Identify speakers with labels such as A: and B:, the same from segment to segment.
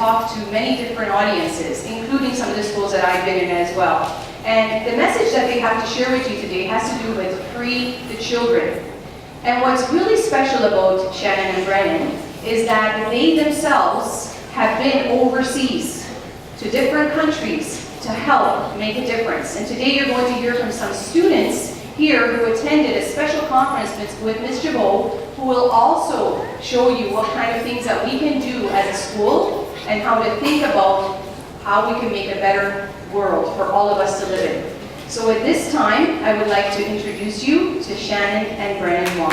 A: talk to many different audiences, including some of the schools that I've been in as well. And the message that they have to share with you today has to do with free the children. And what's really special about Shannon and Brennan is that they themselves have been overseas to different countries to help make a difference. And today you're going to hear from some students here who attended a special conference with Ms. Jabot, who will also show you what kind of things that we can do as a school and how to think about how we can make a better world for all of us to live in. So at this time, I would like to introduce you to Shannon and Brennan Wong.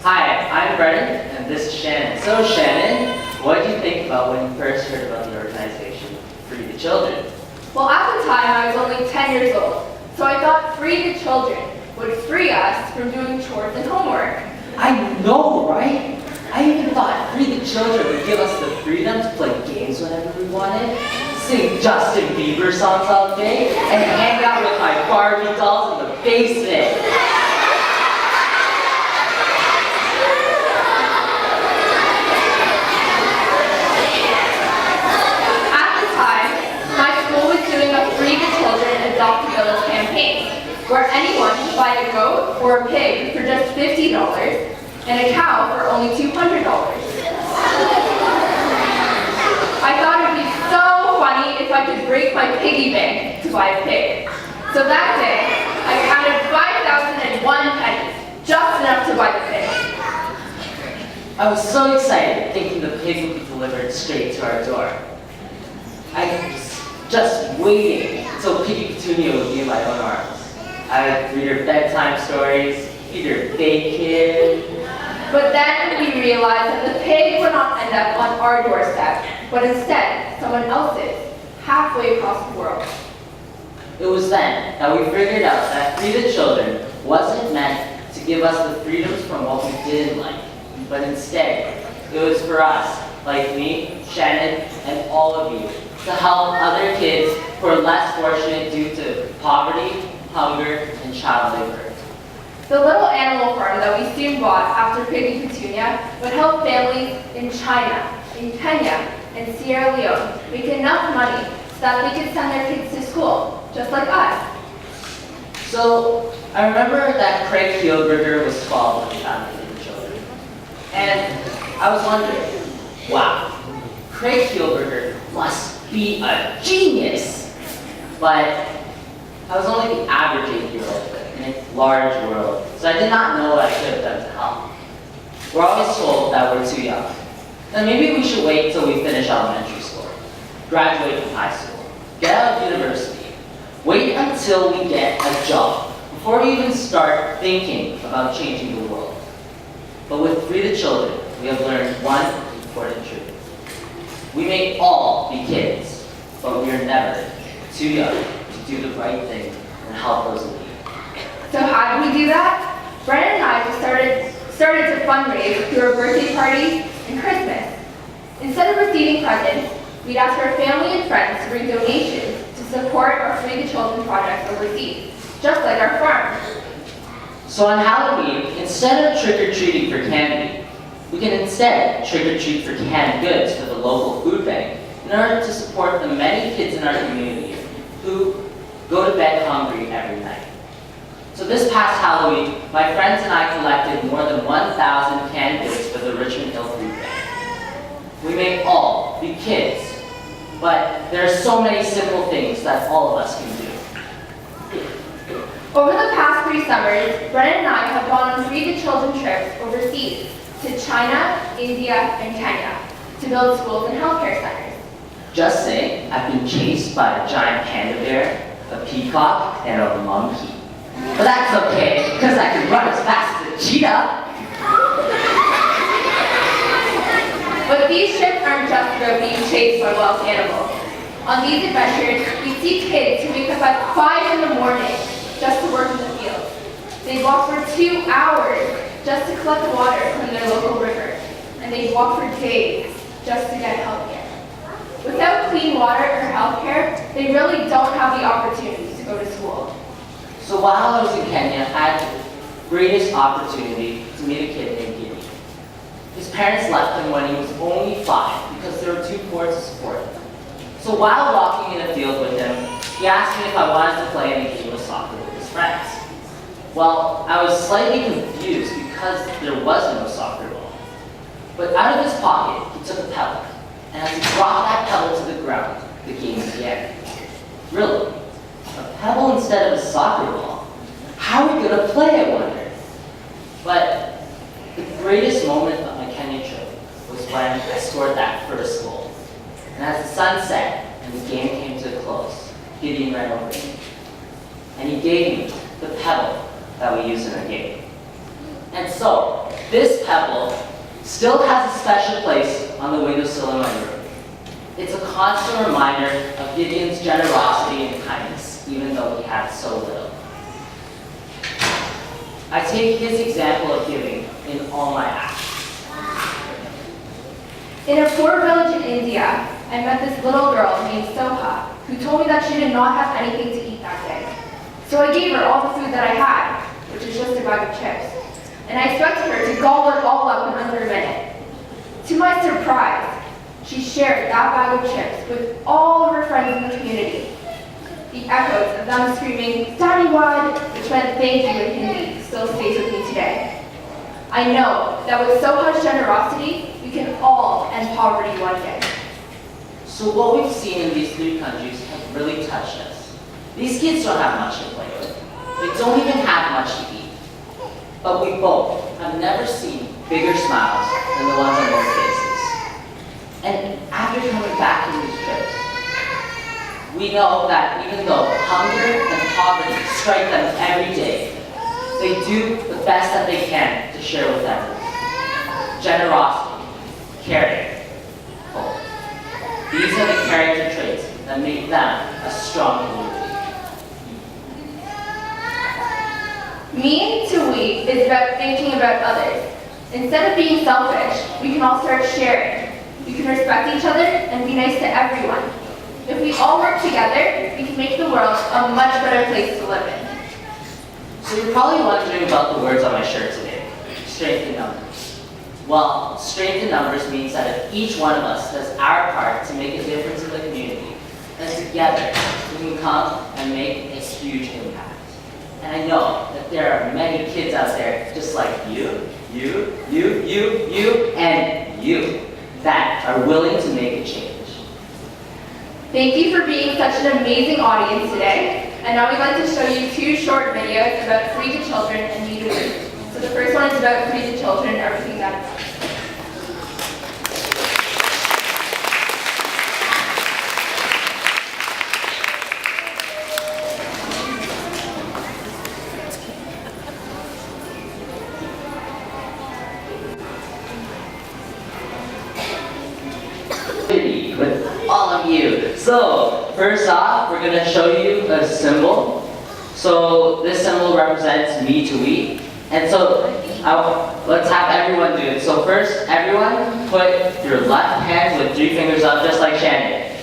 B: Hi, I'm Brennan, and this is Shannon. So Shannon, what did you think about when you first heard about the organization Free the Children?
C: Well, at the time, I was only 10 years old, so I thought Free the Children would free us from doing chores and homework.
B: I know, right? I even thought Free the Children would give us the freedom to play games whenever we wanted, sing Justin Bieber songs all day, and hang out with my Barbie dolls in the basement.
C: Adopt a Village campaign, where anyone could buy a goat or a pig for just $50 and a cow for only $200. I thought it would be so funny if I could break my piggy bank to buy a pig. So that day, I counted 5,001 pennies, just enough to buy the pig.
B: I was so excited thinking the pig would be delivered straight to our door. I was just waiting until Piggy Petunia would be in my own arms. I would read her bedtime stories, eat her bacon.
C: But then we realized that the pig would not end up on our doorstep, but instead someone else's, halfway across the world.
B: It was then that we figured out that Free the Children wasn't meant to give us the freedoms from what we didn't like, but instead, it was for us, like me, Shannon, and all of you, to help other kids who are less fortunate due to poverty, hunger, and child labor.
C: The little animal farm that we soon bought after Piggy Petunia would help families in China, in Kenya, and Sierra Leone make enough money so that they could send their kids to school, just like us.
B: So, I remember that Craig Heelberger was 12 when he founded Free the Children. And I was wondering, wow, Craig Heelberger must be a genius! But I was only the average 8-year-old in a large world, so I did not know what I could have done to help. We're always told that we're too young. Then maybe we should wait till we finish elementary school, graduate from high school, get out of university, wait until we get a job before we even start thinking about changing the world. But with Free the Children, we have learned one important truth. We may all be kids, but we are never too young to do the right thing and help those in need.
C: So how did we do that? Brennan and I just started to fundraise through our birthday parties and Christmas. Instead of receiving presents, we'd ask our family and friends to bring donations to support our Free the Children project overseas, just like our farm.
B: So on Halloween, instead of trick-or-treating for candy, we can instead trick-or-treat for canned goods for the local food bank in order to support the many kids in our community who go to bed hungry every night. So this past Halloween, my friends and I collected more than 1,000 canned goods for the Richmond Hill Food Bank. We may all be kids, but there are so many simple things that all of us can do.
C: Over the past 3 summers, Brennan and I have gone on Free the Children trips overseas to China, India, and Kenya to build schools and healthcare centers.
B: Just saying, I've been chased by a giant panda bear, a peacock, and a monkey. But that's okay, because I can run as fast as a cheetah.
C: But these trips aren't just about being chased by wild animals. On these adventures, we see kids who wake up at 5 in the morning just to work in the fields. They walk for 2 hours just to collect water from their local river. And they walk for days just to get healthcare. Without clean water or healthcare, they really don't have the opportunities to go to school.
B: So while I was in Kenya, I had the greatest opportunity to meet a kid named Gideon. His parents left him when he was only 5 because they were too poor to support him. So while walking in a field with him, he asked me if I wanted to play in a game of soccer with his friends. Well, I was slightly confused because there was no soccer ball. But out of his pocket, he took a pebble, and as he dropped that pebble to the ground, the game began. Really? A pebble instead of a soccer ball? How are we going to play, I wonder? But the greatest moment of my Kenyan trip was when I scored that first goal. And as the sun set and the game came to a close, Gideon ran over me. And he gave me the pebble that we use in our game. And so, this pebble still has a special place on the windowsill in my room. It's a constant reminder of Gideon's generosity and kindness, even though he had so little. I take his example of giving in all my actions.
C: In a poor village in India, I met this little girl named Soha, who told me that she did not have anything to eat that day. So I gave her all the food that I had, which is just a bag of chips, and I expected her to gobble it all up in under a minute. To my surprise, she shared that bag of chips with all of her friends in the community. The echoes of them screaming, "Daddy wad," which meant thank you in Hindi, still stays with me today. I know that with so much generosity, we can all end poverty one day.
B: So what we've seen in these 3 countries has really touched us. These kids don't have much to play with. They don't even have much to eat. But we both have never seen bigger smiles than the ones on their faces. And after coming back from these trips, we know that even though hunger and poverty strike them every day, they do the best that they can to share with everyone. Generosity, caring, hope. These are the character traits that make them a strong community.
C: Me to we is about thinking about others. Instead of being selfish, we can all start sharing. We can respect each other and be nice to everyone. If we all work together, we can make the world a much better place to live in.
B: So you're probably wondering about the words on my shirt today. Strength in numbers. Well, strength in numbers means that if each one of us does our part to make a difference in the community, then together we can come and make a huge impact. And I know that there are many kids out there just like you, and you that are willing to make a change.
C: Thank you for being such an amazing audience today. And now we'd like to show you 2 short videos about Free the Children and Me to We. So the first one is about Free the Children, everything that
B: with all of you. So, first off, we're going to show you a symbol. So, this symbol represents me to we. And so, let's have everyone do it. So first, everyone, put your left hand with 3 fingers up, just like Shannon.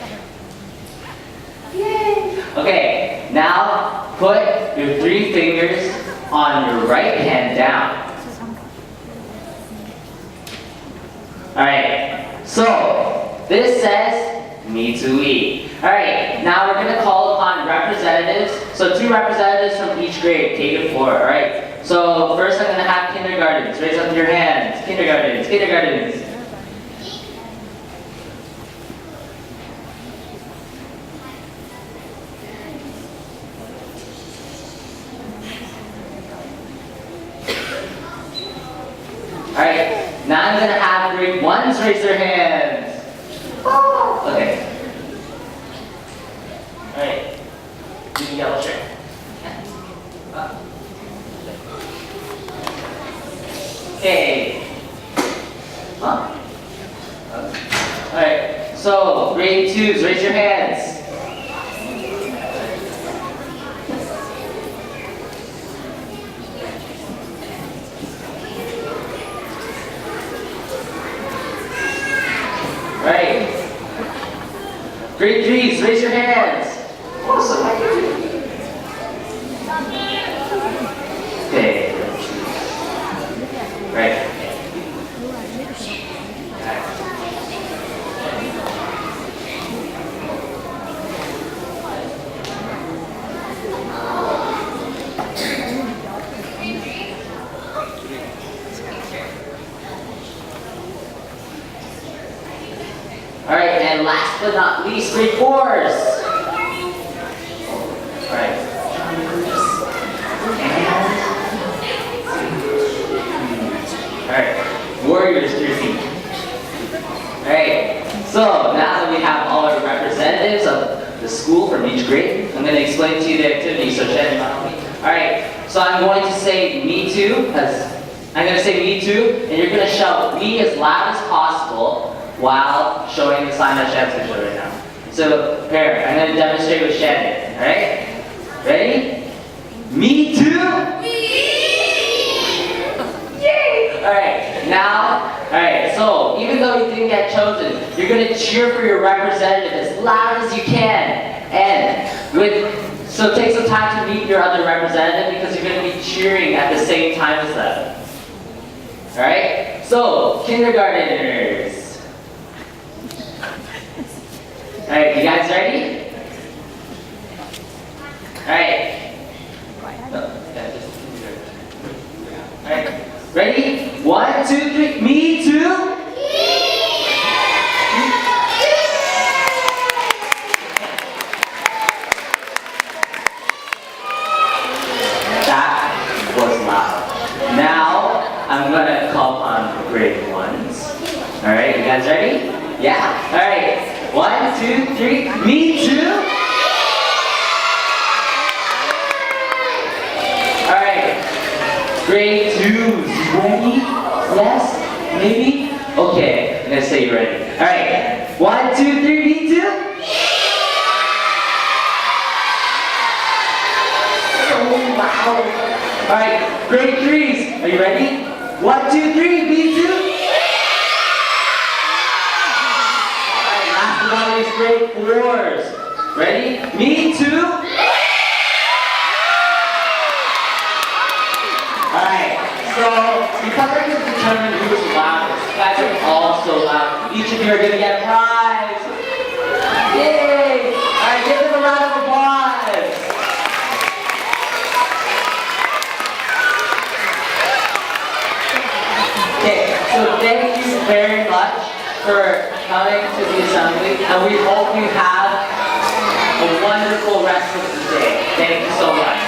C: Yay!
B: Okay, now put your 3 fingers on your right hand down. Alright, so this says me to we. Alright, now we're going to call upon representatives. So 2 representatives from each grade, K to 4, alright? So first I'm going to have kindergartens. Raise up your hands. Kindergartens, kindergartens. Alright, now I'm going to have grade 1s raise their hands. Okay. Alright, you can yellow shirt. Okay. Huh? Alright, so grade 2s, raise your hands. Right. Grade 3s, raise your hands. Awesome. Okay. Right. Alright, and last but not least, 3/4. Alright. Alright, Warriors jersey. Alright, so now that we have all our representatives of the school from each grade, I'm going to explain to you the activity, so Jen, you follow me. Alright, so I'm going to say me too, and you're going to shout me as loud as possible while showing the sign that Shannon's going to show right now. So, here, I'm going to demonstrate with Shannon, alright? Ready? Me too? Yay! Alright, now, alright, so even though you didn't get chosen, you're going to cheer for your representative as loud as you can. So take some time to meet your other representative because you're going to be cheering at the same time as them. Alright? So, kindergarteners. Alright, you guys ready? Alright. Alright, ready? 1, 2, 3, me too? That was loud. Now, I'm gonna call on grade 1s. Alright, you guys ready? Yeah? Alright. 1, 2, 3, me too? Alright, grade 2s, ready? Yes? Maybe? Okay, I'm gonna say you're ready. Alright, 1, 2, 3, me too? So loud. Alright, grade 3s, are you ready? 1, 2, 3, me too? Grade 4s. Ready? Me too? Alright, so because I can determine who's loudest, you guys are all so loud. Each of you are going to get a prize. Yay! Alright, give them a round of applause. Okay, so thank you very much for coming to the assembly, and we hope you have a wonderful rest of the day. Thank you so much.